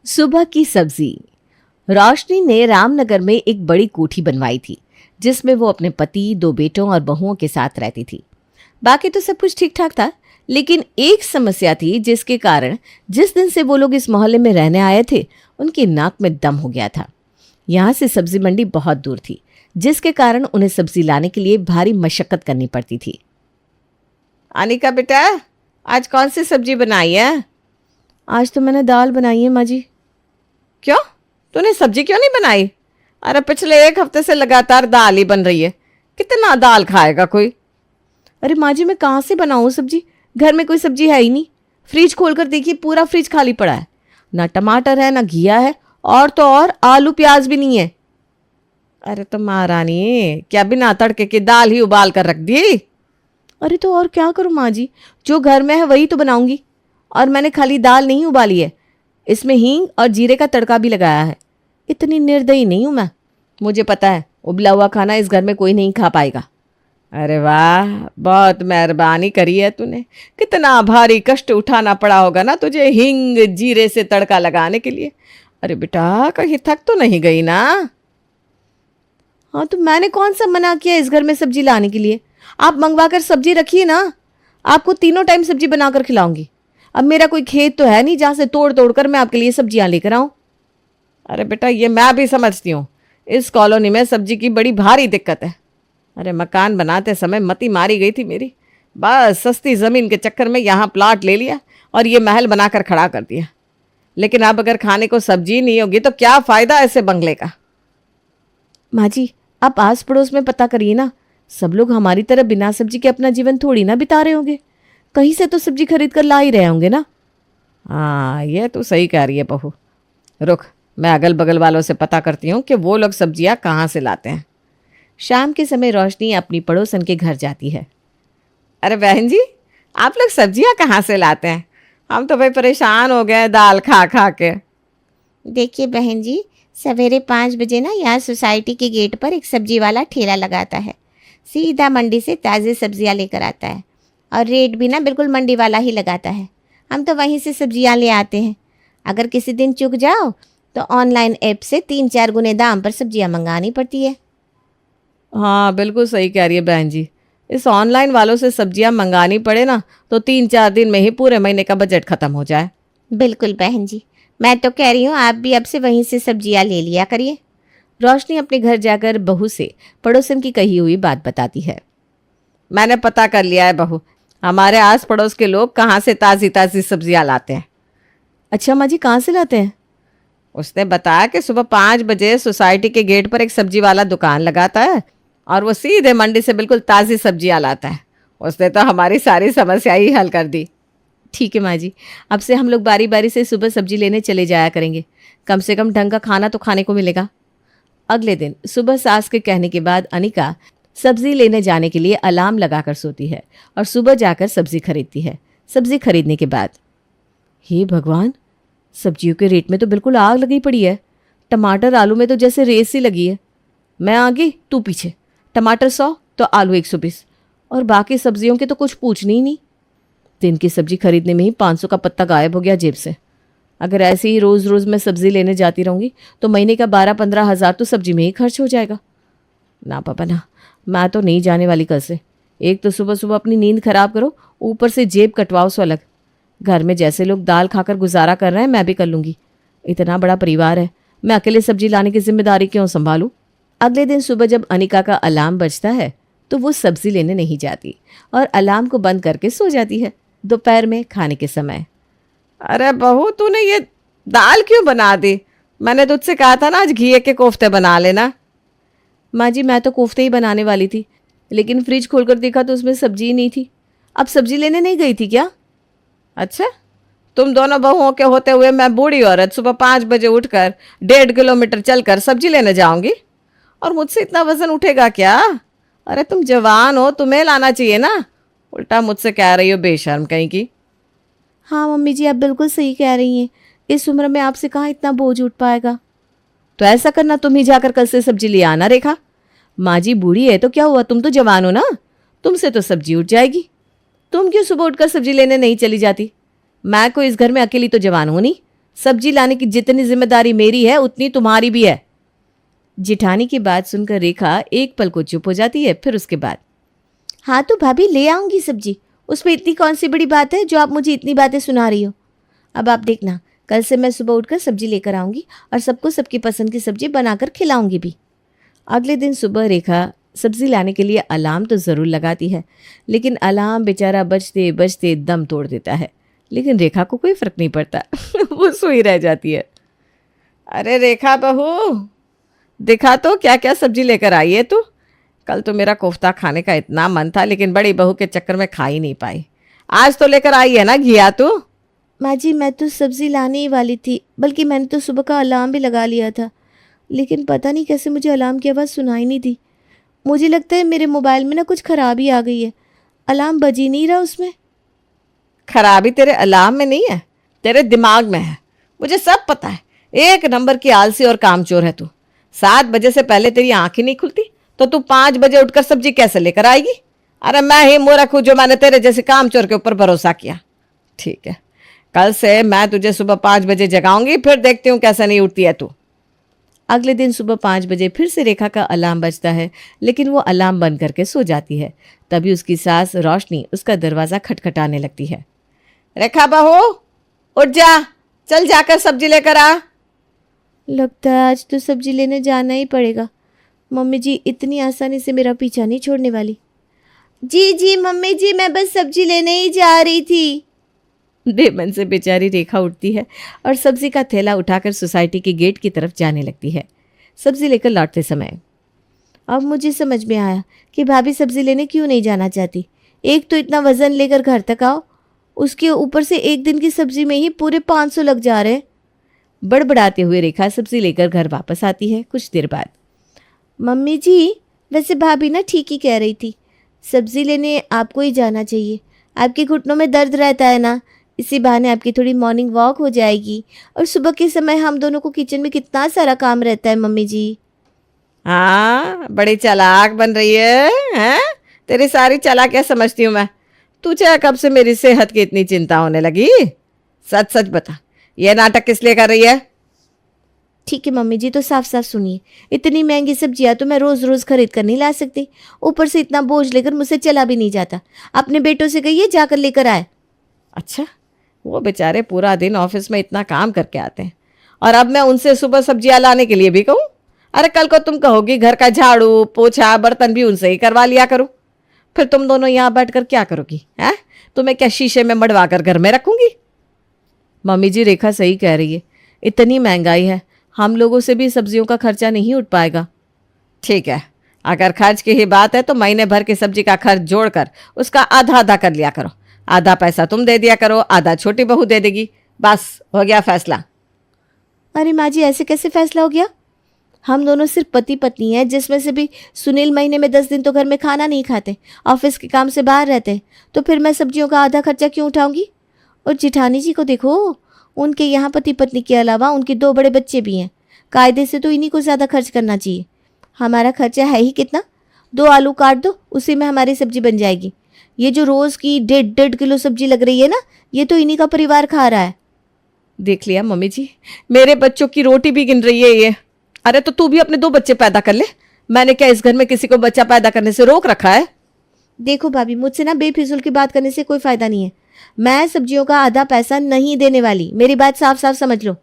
सुबह की सब्जी। रोशनी ने रामनगर में एक बड़ी कोठी बनवाई थी, जिसमें वो अपने पति, दो बेटों और बहुओं के साथ रहती थी। बाकी तो सब कुछ ठीक ठाक था, लेकिन एक समस्या थी जिसके कारण जिस दिन से वो लोग इस मोहल्ले में रहने आए थे, उनकी नाक में दम हो गया था। यहाँ से सब्जी मंडी बहुत दूर थी, जिसके कारण उन्हें सब्जी लाने के लिए भारी मशक्कत करनी पड़ती थी। अनिका बेटा, आज कौन सी सब्जी बनाई है? आज तो मैंने दाल बनाई है माँ जी। क्यों, तूने सब्जी क्यों नहीं बनाई? अरे पिछले एक हफ्ते से लगातार दाल ही बन रही है, कितना दाल खाएगा कोई? अरे माँ जी, मैं कहाँ से बनाऊँ सब्जी? घर में कोई सब्जी है ही नहीं। फ्रिज खोलकर देखिए, पूरा फ्रिज खाली पड़ा है। ना टमाटर है, ना घिया है, और तो और आलू प्याज भी नहीं है। अरे तो महारानी, क्या बिना तड़के की दाल ही उबाल कर रख दी? अरे तो और क्या करूँ माँ जी, जो घर में है वही तो बनाऊंगी। और मैंने खाली दाल नहीं उबाली है, इसमें हींग और जीरे का तड़का भी लगाया है। इतनी निर्दयी नहीं हूं मैं। मुझे पता है उबला हुआ खाना इस घर में कोई नहीं खा पाएगा। अरे वाह, बहुत मेहरबानी करी है तूने। कितना भारी कष्ट उठाना पड़ा होगा ना तुझे हींग जीरे से तड़का लगाने के लिए। अरे बेटा, कहीं थक तो नहीं गई ना? हाँ, तो मैंने कौन सा मना किया इस घर में सब्जी लाने के लिए? आप मंगवा कर सब्जी रखिए ना, आपको तीनों टाइम सब्जी बनाकर खिलाऊंगी। अब मेरा कोई खेत तो है नहीं जहाँ से तोड़ तोड़ कर मैं आपके लिए सब्जियां लेकर आऊं। अरे बेटा, ये मैं भी समझती हूँ, इस कॉलोनी में सब्जी की बड़ी भारी दिक्कत है। अरे मकान बनाते समय मती मारी गई थी मेरी। बस सस्ती ज़मीन के चक्कर में यहाँ प्लाट ले लिया और ये महल बनाकर खड़ा कर दिया। लेकिन अब अगर खाने को सब्जी नहीं होगी तो क्या फ़ायदा ऐसे बंगले का? माँ जी, आप आस पड़ोस में पता करिए ना, सब लोग हमारी तरह बिना सब्जी के अपना जीवन थोड़ी ना बिता रहे होंगे। कहीं से तो सब्जी खरीद कर ला ही रहे होंगे ना। हाँ, ये तो सही कह रही है बहू। रुक, मैं अगल बगल वालों से पता करती हूँ कि वो लोग सब्जियाँ कहाँ से लाते हैं। शाम के समय रोशनी अपनी पड़ोसन के घर जाती है। अरे बहन जी, आप लोग सब्जियाँ कहाँ से लाते हैं? हम तो भाई परेशान हो गए दाल खा खा के। देखिए बहन जी, सवेरे 5 बजे ना यहाँ सोसाइटी के गेट पर एक सब्जी वाला ठेला लगाता है। सीधा मंडी से ताज़ी सब्जियाँ लेकर आता है और रेट भी ना बिल्कुल मंडी वाला ही लगाता है। हम तो वहीं से सब्जियाँ ले आते हैं। अगर किसी दिन चूक जाओ तो ऑनलाइन ऐप से 3-4 गुने दाम पर सब्जियाँ मंगानी पड़ती है। हाँ, बिल्कुल सही कह रही है बहन जी। इस ऑनलाइन वालों से सब्जियां मंगानी पड़े ना तो 3-4 दिन में ही पूरे महीने का बजट खत्म हो जाए। बिल्कुल बहन जी, मैं तो कह रही हूँ आप भी अब से वहीं से सब्जियाँ ले लिया करिए। रोशनी अपने घर जाकर बहू से पड़ोसन की कही हुई बात बताती है। मैंने पता कर लिया है बहू, हमारे आस पड़ोस के लोग कहाँ से ताज़ी ताज़ी सब्जियां लाते हैं। अच्छा माँ जी, कहाँ से लाते हैं? उसने बताया कि सुबह 5 बजे सोसाइटी के गेट पर एक सब्जी वाला दुकान लगाता है और वो सीधे मंडी से बिल्कुल ताज़ी सब्जियां लाता है। उसने तो हमारी सारी समस्या ही हल कर दी। ठीक है माँ जी, अब से हम लोग बारी बारी से सुबह सब्जी लेने चले जाया करेंगे। कम से कम ढंग का खाना तो खाने को मिलेगा। अगले दिन सुबह सास के कहने के बाद अनिका सब्जी लेने जाने के लिए अलार्म लगाकर सोती है और सुबह जाकर सब्जी खरीदती है। सब्जी खरीदने के बाद, हे भगवान, सब्जियों के रेट में तो बिल्कुल आग लगी पड़ी है। टमाटर आलू में तो जैसे रेस सी लगी है। मैं आगे तू पीछे। टमाटर 100 तो आलू 120 और बाकी सब्जियों के तो कुछ पूछनी ही नहीं। दिन की सब्जी खरीदने में ही 500 का पत्ता गायब हो गया जेब से। अगर ऐसे ही रोज़ रोज़ मैं सब्जी लेने जाती रहूँगी तो महीने का 12-15 हज़ार तो सब्जी में ही खर्च हो जाएगा। ना पापा ना, मैं तो नहीं जाने वाली कल से। एक तो सुबह सुबह अपनी नींद खराब करो, ऊपर से जेब कटवाओ सो अलग। घर में जैसे लोग दाल खाकर गुजारा कर रहे हैं मैं भी कर लूँगी। इतना बड़ा परिवार है, मैं अकेले सब्जी लाने की जिम्मेदारी क्यों संभालूँ? अगले दिन सुबह जब अनिका का अलार्म बजता है तो वो सब्जी लेने नहीं जाती और अलार्म को बंद करके सो जाती है। दोपहर में खाने के समय, अरे बहू, तूने ये दाल क्यों बना दी? मैंने तुझसे कहा था ना आज घी के कोफ्ते बना लेना। माँ जी, मैं तो कोफ्ते ही बनाने वाली थी, लेकिन फ्रिज खोलकर देखा तो उसमें सब्जी ही नहीं थी। अब सब्जी लेने नहीं गई थी क्या? अच्छा, तुम दोनों बहुओं के होते हुए मैं बूढ़ी औरत सुबह 5 बजे उठकर 1.5 किलोमीटर चलकर सब्जी लेने जाऊंगी? और मुझसे इतना वजन उठेगा क्या? अरे तुम जवान हो, तुम्हें लाना चाहिए ना। उल्टा मुझसे कह रही हो बेशर्म कहीं की। हाँ मम्मी जी, आप बिल्कुल सही कह रही हैं। इस उम्र में आपसे कहाँ इतना बोझ उठ पाएगा। तो ऐसा करना, तुम ही जाकर कल से सब्जी ले आना। रेखा, माँ जी बूढ़ी है तो क्या हुआ, तुम तो जवान हो ना, तुमसे तो सब्जी उठ जाएगी। तुम क्यों सुबह उठकर सब्जी लेने नहीं चली जाती? मैं कोई इस घर में अकेली तो जवान हूँ नहीं, सब्जी लाने की जितनी जिम्मेदारी मेरी है उतनी तुम्हारी भी है। जिठानी की बात सुनकर रेखा एक पल को चुप हो जाती है, फिर उसके बाद, हाँ तो भाभी ले आऊँगी सब्जी, उसमें इतनी कौन सी बड़ी बात है जो आप मुझे इतनी बातें सुना रही हो। अब आप देखना, कल से मैं सुबह उठकर सब्जी लेकर आऊँगी और सबको सबकी पसंद की सब्जी बनाकर खिलाऊंगी भी। अगले दिन सुबह रेखा सब्जी लाने के लिए अलार्म तो ज़रूर लगाती है, लेकिन अलार्म बेचारा बजते बजते दम तोड़ देता है। लेकिन रेखा को कोई फ़र्क नहीं पड़ता वो सोई रह जाती है। अरे रेखा बहू, दिखा तो क्या क्या सब्जी लेकर आई है तू। कल तो मेरा कोफ्ता खाने का इतना मन था, लेकिन बड़ी बहू के चक्कर में खा ही नहीं पाई। आज तो लेकर आई है ना घिया तू। माँ जी मैं तो सब्ज़ी लाने ही वाली थी, बल्कि मैंने तो सुबह का अलार्म भी लगा लिया था, लेकिन पता नहीं कैसे मुझे अलार्म की आवाज़ सुनाई नहीं दी। मुझे लगता है मेरे मोबाइल में ना कुछ खराबी आ गई है, अलार्म बज ही नहीं रहा उसमें। खराबी तेरे अलार्म में नहीं है, तेरे दिमाग में है। मुझे सब पता है, एक नंबर की आलसी और कामचोर है तू। 7 बजे से पहले तेरी आँख ही नहीं खुलती, तो तू 5 बजे उठकर सब्जी कैसे लेकर आएगी। अरे मैं ही मूर्ख हूँ जो मैंने तेरे जैसे कामचोर के ऊपर भरोसा किया। ठीक है, कल से मैं तुझे सुबह 5 बजे जगाऊंगी, फिर देखती हूँ कैसे नहीं उठती है तू। अगले दिन सुबह 5 बजे फिर से रेखा का अलार्म बजता है, लेकिन वो अलार्म बंद करके सो जाती है। तभी उसकी सास रोशनी उसका दरवाज़ा खटखटाने लगती है। रेखा बहू उठ जा, चल जाकर सब्जी लेकर आ। लगता है आज तो सब्जी लेने जाना ही पड़ेगा। मम्मी जी इतनी आसानी से मेरा पीछा नहीं छोड़ने वाली। जी जी मम्मी जी, मैं बस सब्जी लेने ही जा रही थी। बेमन से बेचारी रेखा उठती है और सब्जी का थैला उठाकर सोसाइटी के गेट की तरफ जाने लगती है। सब्जी लेकर लौटते समय, अब मुझे समझ में आया कि भाभी सब्जी लेने क्यों नहीं जाना चाहती। एक तो इतना वज़न लेकर घर तक आओ, उसके ऊपर से एक दिन की सब्जी में ही पूरे 500 लग जा रहे हैं। बड़बड़ाते हुए रेखा सब्जी लेकर घर वापस आती है। कुछ देर बाद, मम्मी जी वैसे भाभी ना ठीक ही कह रही थी, सब्जी लेने आपको ही जाना चाहिए। आपके घुटनों में दर्द रहता है ना, इसी बहाने आपकी थोड़ी मॉर्निंग वॉक हो जाएगी। और सुबह के समय हम दोनों को किचन में कितना सारा काम रहता है मम्मी जी। हाँ, बड़ी चालाक बन रही है, हैं? तेरी सारी चालाकियाँ समझती हूँ मैं। तुझे कब से मेरी सेहत की इतनी चिंता होने लगी? सच सच बता, ये नाटक किस लिए कर रही है? ठीक है मम्मी जी, तो साफ साफ सुनिए, इतनी महंगी सब्जियां तो मैं रोज़ रोज़ खरीद कर नहीं ला सकती। ऊपर से इतना बोझ लेकर मुझसे चला भी नहीं जाता। अपने बेटों से कहिए जाकर लेकर आए। अच्छा, वो बेचारे पूरा दिन ऑफिस में इतना काम करके आते हैं, और अब मैं उनसे सुबह सब्जियां लाने के लिए भी कहूँ? अरे कल को तुम कहोगी घर का झाड़ू पोछा बर्तन भी उनसे ही करवा लिया करूँ। फिर तुम दोनों यहाँ बैठकर क्या करोगी? हैं? तुम्हें क्या शीशे में मड़वा कर घर में रखूंगी? मम्मी जी रेखा सही कह रही है, इतनी महंगाई है, हम लोगों से भी सब्जियों का खर्चा नहीं उठ पाएगा। ठीक है, अगर खर्च की ही बात है तो महीने भर की सब्जी का खर्च जोड़कर उसका आधा आधा कर लिया करो। आधा पैसा तुम दे दिया करो, आधा छोटी बहू दे देगी। बस हो गया फैसला। अरे माँ जी ऐसे कैसे फैसला हो गया? हम दोनों सिर्फ पति पत्नी हैं, जिसमें से भी सुनील महीने में 10 दिन तो घर में खाना नहीं खाते, ऑफिस के काम से बाहर रहते हैं, तो फिर मैं सब्जियों का आधा खर्चा क्यों उठाऊंगी? और जिठानी जी को देखो, उनके यहाँ पति पत्नी के अलावा उनके 2 बड़े बच्चे भी हैं। कायदे से तो इन्हीं को ज़्यादा खर्च करना चाहिए। हमारा खर्चा है ही कितना, 2 आलू काट दो, उसी में हमारी सब्जी बन जाएगी। ये जो रोज़ की 1.5 किलो सब्जी लग रही है ना, ये तो इन्हीं का परिवार खा रहा है। देख लिया मम्मी जी, मेरे बच्चों की रोटी भी गिन रही है ये। अरे तो तू भी अपने 2 बच्चे पैदा कर ले। मैंने क्या इस घर में किसी को बच्चा पैदा करने से रोक रखा है? देखो भाभी, मुझसे ना बेफिजूल की बात करने से कोई फ़ायदा नहीं है। मैं सब्जियों का आधा पैसा नहीं देने वाली, मेरी बात साफ साफ समझ लो।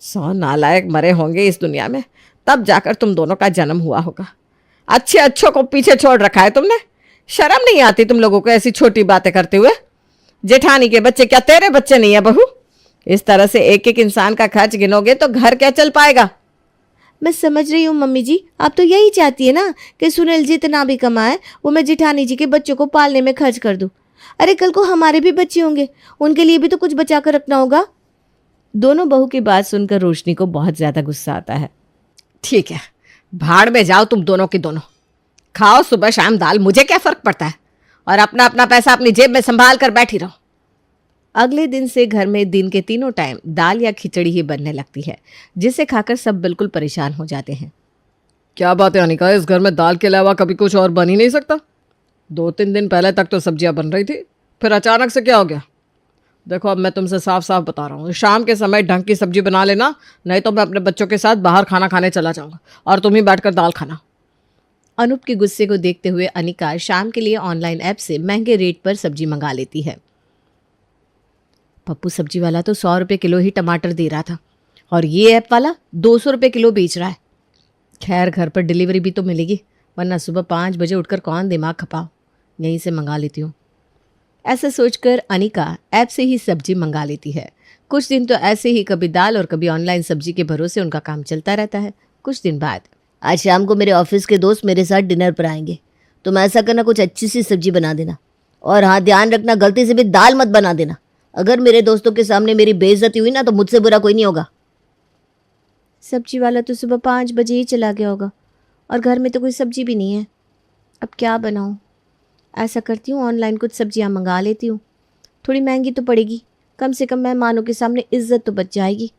100 नालायक मरे होंगे इस दुनिया में, तब जाकर तुम दोनों का जन्म हुआ होगा। अच्छे अच्छों को पीछे छोड़ रखा है तुमने। शर्म नहीं आती तुम लोगों को ऐसी छोटी बातें करते हुए? जेठानी के बच्चे क्या तेरे बच्चे नहीं है बहू? इस तरह से एक एक इंसान का खर्च गिनोगे तो घर क्या चल पाएगा? मैं समझ रही हूँ मम्मी जी, आप तो यही चाहती है ना कि सुनील जितना भी कमाए वो मैं जेठानी जी के बच्चों को पालने में खर्च कर दूँ। अरे कल को हमारे भी बच्चे होंगे, उनके लिए भी तो कुछ बचा कर रखना होगा। दोनों बहू की बात सुनकर रोशनी को बहुत ज़्यादा गुस्सा आता है। ठीक है, भाड़ में जाओ तुम दोनों की दोनों। खाओ सुबह शाम दाल, मुझे क्या फर्क पड़ता है? और अपना अपना पैसा अपनी जेब में संभाल कर बैठी रहो। अगले दिन से घर में दिन के तीनों टाइम दाल या खिचड़ी ही बनने लगती है, जिसे खाकर सब बिल्कुल परेशान हो जाते हैं। क्या बात है अनिका, इस घर में दाल के अलावा कभी कुछ और बन ही नहीं सकता? 2-3 दिन पहले तक तो सब्जियां बन रही थी, फिर अचानक से क्या हो गया? देखो अब मैं तुमसे साफ साफ बता रहा हूँ, शाम के समय ढंग की सब्जी बना लेना, नहीं तो मैं अपने बच्चों के साथ बाहर खाना खाने चला जाऊंगा और तुम ही बैठकर दाल खाना। अनूप के गुस्से को देखते हुए अनिका शाम के लिए ऑनलाइन ऐप से महंगे रेट पर सब्जी मंगा लेती है। पप्पू सब्जी वाला तो 100 रुपये किलो ही टमाटर दे रहा था और ये ऐप वाला 200 रुपये किलो बेच रहा है। खैर घर पर डिलीवरी भी तो मिलेगी, वरना सुबह 5 बजे उठकर कौन दिमाग खपाओ, यहीं से मंगा लेती हूँ। ऐसा सोचकर अनिका ऐप से ही सब्जी मंगा लेती है। कुछ दिन तो ऐसे ही कभी दाल और कभी ऑनलाइन सब्जी के भरोसे उनका काम चलता रहता है। कुछ दिन बाद, आज शाम को मेरे ऑफिस के दोस्त मेरे साथ डिनर पर आएंगे, तुम ऐसा करना कुछ अच्छी सी सब्जी बना देना, और हाँ ध्यान रखना गलती से भी दाल मत बना देना। अगर मेरे दोस्तों के सामने मेरी बेइज्जती हुई ना तो मुझसे बुरा कोई नहीं होगा। सब्जी वाला तो सुबह 5 बजे ही चला गया होगा और घर में तो कोई सब्जी भी नहीं है। अब क्या बनाऊँ? ऐसा करती हूँ ऑनलाइन कुछ सब्जियाँ मंगा लेती हूँ, थोड़ी महंगी तो पड़ेगी, कम से कम मेहमानों के सामने इज्जत तो बच जाएगी।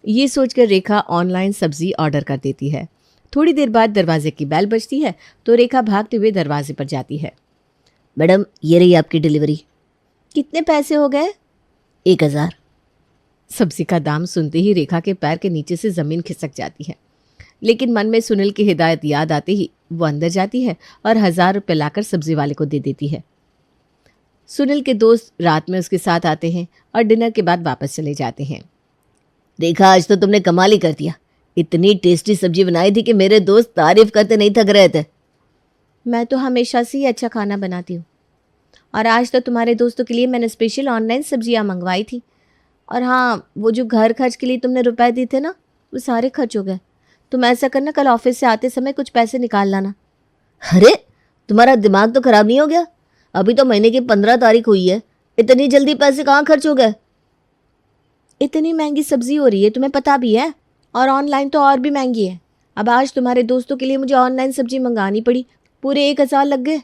ये सोचकर रेखा ऑनलाइन सब्जी ऑर्डर कर देती है। थोड़ी देर बाद दरवाजे की बेल बजती है तो रेखा भागते हुए दरवाजे पर जाती है। मैडम ये रही आपकी डिलीवरी। कितने पैसे हो गए? 1000। सब्जी का दाम सुनते ही रेखा के पैर के नीचे से ज़मीन खिसक जाती है, लेकिन मन में सुनील की हिदायत याद आते ही वो अंदर जाती है और 1000 रुपये लाकर सब्जी वाले को दे देती है। सुनील के दोस्त रात में उसके साथ आते हैं और डिनर के बाद वापस चले जाते हैं। रेखा आज तो तुमने कमाल ही कर दिया, इतनी टेस्टी सब्जी बनाई थी कि मेरे दोस्त तारीफ करते नहीं थक रहे थे। मैं तो हमेशा से ही अच्छा खाना बनाती हूँ और आज तो तुम्हारे दोस्तों के लिए मैंने स्पेशल ऑनलाइन सब्जियाँ मंगवाई थी। और हाँ, वो जो घर खर्च के लिए तुमने रुपए दिए थे ना, वो सारे खर्च हो गए। तुम ऐसा करना, कल ऑफिस से आते समय कुछ पैसे निकाल लाना। अरे तुम्हारा दिमाग तो खराब नहीं हो गया? अभी तो महीने की 15 तारीख हुई है, इतनी जल्दी पैसे कहाँ खर्च हो गए? इतनी महंगी सब्जी हो रही है, तुम्हें पता भी है, और ऑनलाइन तो और भी महंगी है। अब आज तुम्हारे दोस्तों के लिए मुझे ऑनलाइन सब्जी मंगानी पड़ी, पूरे 1000 लग गए।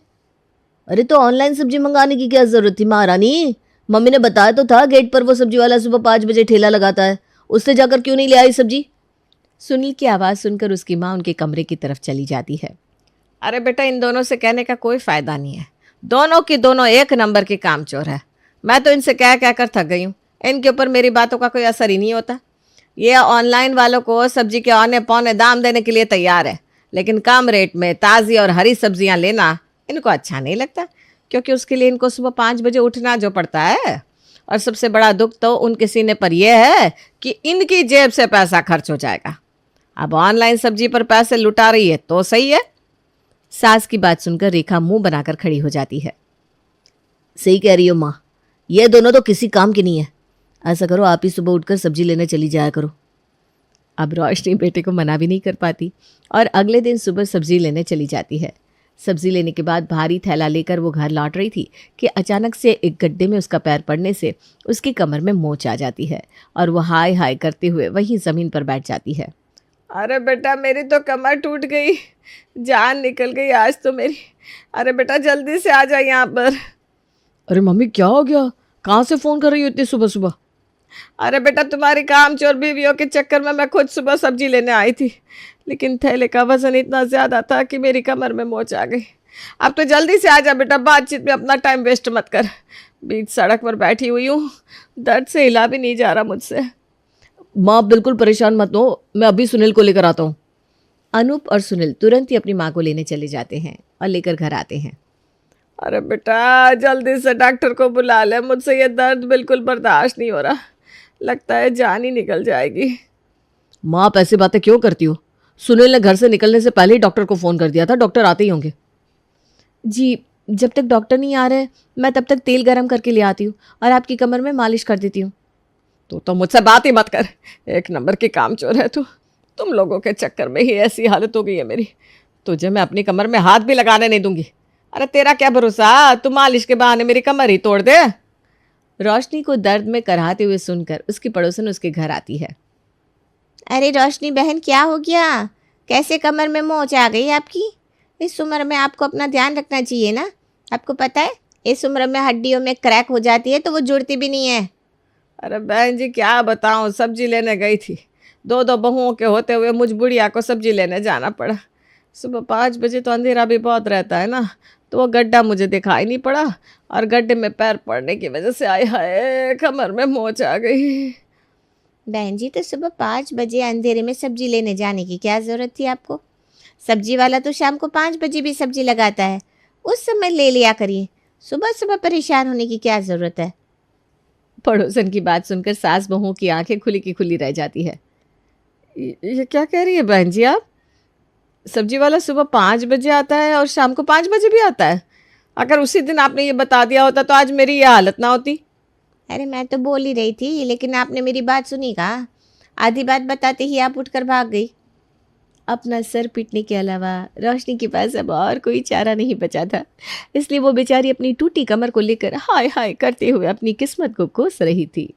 अरे तो ऑनलाइन सब्जी मंगाने की क्या जरूरत थी महारानी? मम्मी ने बताया तो था गेट पर वो सब्जी वाला सुबह 5 बजे ठेला लगाता है, उससे जाकर क्यों नहीं ले आई सब्जी? सुनील की आवाज़ सुनकर उसकी माँ उनके कमरे की तरफ चली जाती है। अरे बेटा इन दोनों से कहने का कोई फ़ायदा नहीं है, दोनों की दोनों एक नंबर की कामचोर है। मैं तो इनसे कह कर थक गई हूँ, इनके ऊपर मेरी बातों का कोई असर ही नहीं होता। ये ऑनलाइन वालों को सब्जी के औने पौने दाम देने के लिए तैयार है, लेकिन कम रेट में ताज़ी और हरी सब्जियां लेना इनको अच्छा नहीं लगता, क्योंकि उसके लिए इनको सुबह 5 बजे उठना जो पड़ता है। और सबसे बड़ा दुख तो उनके सीने पर यह है कि इनकी जेब से पैसा खर्च हो जाएगा। अब ऑनलाइन सब्जी पर पैसे लुटा रही है तो सही है। सास की बात सुनकर रेखा मुंह बनाकर खड़ी हो जाती है। सही कह रही हो माँ, ये दोनों तो किसी काम की नहीं है। ऐसा करो आप ही सुबह उठकर सब्जी लेने चली जाया करो। अब रोशनी बेटे को मना भी नहीं कर पाती और अगले दिन सुबह सब्जी लेने चली जाती है। सब्जी लेने के बाद भारी थैला लेकर वो घर लौट रही थी कि अचानक से एक गड्ढे में उसका पैर पड़ने से उसकी कमर में मोच आ जाती है और वो हाय हाय करते हुए वहीं ज़मीन पर बैठ जाती है। अरे बेटा मेरी तो कमर टूट गई, जान निकल गई आज तो मेरी। अरे बेटा जल्दी से आ जा यहाँ पर। अरे मम्मी क्या हो गया, कहाँ से फ़ोन कर रही हो इतनी सुबह सुबह? अरे बेटा तुम्हारी कामचोर बीवियों के चक्कर में मैं खुद सुबह सब्जी लेने आई थी, लेकिन थैले का वजन इतना ज़्यादा था कि मेरी कमर में मोच आ गई। अब तो जल्दी से आ जा बेटा, बातचीत में अपना टाइम वेस्ट मत कर। बीच सड़क पर बैठी हुई हूँ, दर्द से हिला भी नहीं जा रहा मुझसे। माँ बिल्कुल परेशान मत हो, मैं अभी सुनील को लेकर आता हूँ। अनूप और सुनील तुरंत ही अपनी माँ को लेने चले जाते हैं और लेकर घर आते हैं। अरे बेटा जल्दी से डॉक्टर को बुला ले, मुझसे ये दर्द बिल्कुल बर्दाश्त नहीं हो रहा, लगता है जान ही निकल जाएगी। माँ आप ऐसी बातें क्यों करती हो? सुनील ने घर से निकलने से पहले ही डॉक्टर को फ़ोन कर दिया था, डॉक्टर आते ही होंगे। जी, जब तक डॉक्टर नहीं आ रहे मैं तब तक तेल गरम करके ले आती हूँ और आपकी कमर में मालिश कर देती हूँ। तो मुझसे बात ही मत कर, एक नंबर की कामचोर है तू। तुम लोगों के चक्कर में ही ऐसी हालत हो गई है मेरी, तुझे मैं अपनी कमर में हाथ भी लगाने नहीं दूंगी। अरे तेरा क्या भरोसा, तू मालिश के बहाने मेरी कमर ही तोड़ दे। रोशनी को दर्द में कराहते हुए सुनकर उसकी पड़ोसन उसके घर आती है। अरे रोशनी बहन, क्या हो गया? कैसे कमर में मोच आ गई आपकी? इस उम्र में आपको अपना ध्यान रखना चाहिए ना। आपको पता है इस उम्र में हड्डियों में क्रैक हो जाती है तो वो जुड़ती भी नहीं है। अरे बहन जी क्या बताऊं, सब्जी लेने गई थी, दो बहुओं के होते हुए मुझ बुढ़िया को सब्जी लेने जाना पड़ा। सुबह 5 बजे तो अंधेरा भी बहुत रहता है ना, तो वो गड्ढा मुझे दिखाई नहीं पड़ा और गड्ढे में पैर पड़ने की वजह से आय हाय कमर में मोच आ गई। बहन जी, तो सुबह 5 बजे अंधेरे में सब्जी लेने जाने की क्या ज़रूरत थी आपको? सब्जी वाला तो शाम को 5 बजे भी सब्जी लगाता है, उस समय ले लिया करिए। सुबह सुबह परेशान होने की क्या ज़रूरत है? पड़ोसन की बात सुनकर सास बहुओं की आंखें खुली की खुली रह जाती है। ये क्या कह रही है बहन जी आप? सब्जी वाला सुबह 5 बजे आता है और शाम को 5 बजे भी आता है? अगर उसी दिन आपने ये बता दिया होता तो आज मेरी ये हालत ना होती। अरे मैं तो बोल ही रही थी, लेकिन आपने मेरी बात सुनी कहाँ? आधी बात बताते ही आप उठकर भाग गई। अपना सर पीटने के अलावा रोशनी के पास अब और कोई चारा नहीं बचा था, इसलिए वो बेचारी अपनी टूटी कमर को लेकर हाय हाय करते हुए अपनी किस्मत को कोस रही थी।